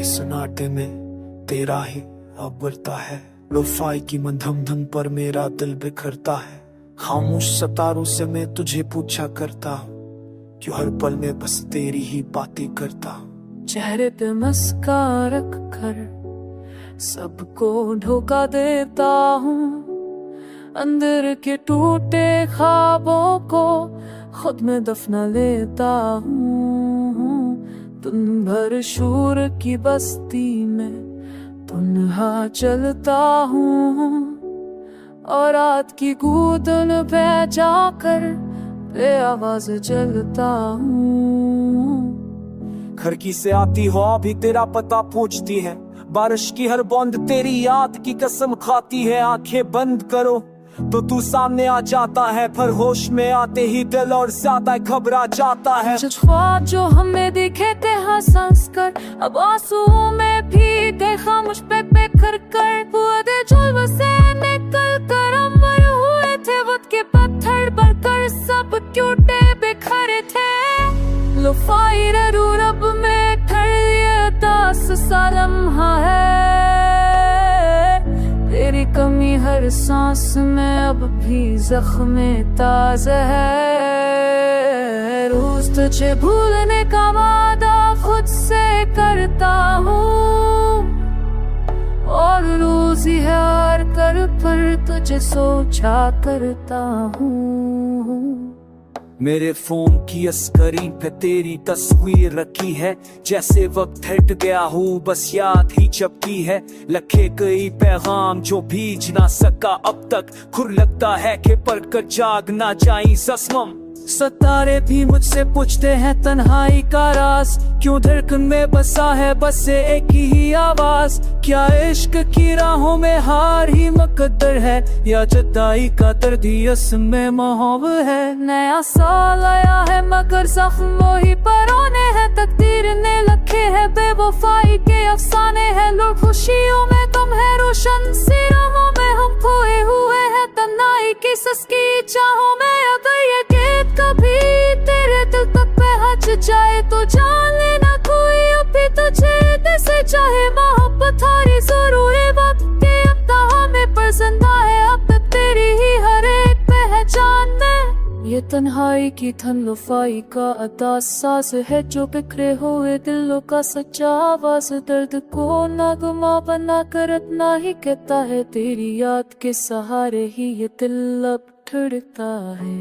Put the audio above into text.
गहरे सन्नाटे में तेरा ही अबरता है। लोफाई की मंधम धुन पर मेरा दिल बिखरता है। खामोश सितारों से मैं तुझे पूछा करता हूँ, क्यों हर पल में बस तेरी ही बातें करता हूँ। चेहरे पे मुस्कान रख कर सबको धोखा देता हूँ, अंदर के टूटे ख्वाबों को खुद में दफना लेता हूँ। दिन भर शूर की बस्ती में तन्हा चलता हूँ, और रात की कूदन पे जाकर बेआवाज जलता हूँ। खिड़की से आती हवा भी तेरा पता पूछती है, बारिश की हर बूंद तेरी याद की कसम खाती है। आंखें बंद करो तो तू सामने आ जाता है, पर होश में आते ही दिल और ज्यादा घबरा जाता है। ख्वाब जो हमें दिखे थे हंस कर, अब आंसुओं में भी देखा मुझ पे बिखर कर। पूरे जुल्म से निकल कर अमर हुए थे, वक्त के पत्थर बनकर सब टूटे बिखरे थे। लोफाई रब में ठहरिए दास सा लम्हा है, तेरी कमी हर सांस में अब भी जख्म ताज़ा है। रोज तुझे भूलने का वादा खुद से करता हूँ, और रोज यार कर पर तुझे सोचा करता हूँ। मेरे फोन की स्क्रीन पे तेरी तस्वीर रखी है, जैसे वक्त हट गया हूँ बस याद ही चपकी है। लिखे कई पैगाम जो भीज ना सका अब तक, खुर लगता है कि पढ़कर जाग ना जाई ससमम। सितारे भी मुझसे पूछते हैं तन्हाई का राज, क्यों धड़कन में बसा है बस एक ही आवाज। क्या इश्क की राहों में हार ही मुकद्दर है, या जुदाई का दर्द ही उसमें मोहब्बत है। नया साल आया है मगर जख्मों ही परोने हैं, तकदीर ने लिखे है बेवफाई के अफसाने हैं। लोग खुशियों में कम है, रोशन सी राहों में हम खोए हुए हैं, तन्हाई की सस्की चाहों में। अगर ये गीत कभी तेरे दिल तक पहुंच जाए तो जान लेना कोई अभी तुझे दिल से चाहे। मोहब्बत थारी जरूरी वक्त के इम्तिहान में पर जिंदा है अब तक तेरी ही हर एक पहचान में। ये तन्हाई की धन लोफाई का अदा साज है, जो बिखरे हुए दिलों का सच्चा आवाज। दर्द को नगमा बना कर इतना ही कहता है, तेरी याद के सहारे ही ये दिल अब ठुड़ता है।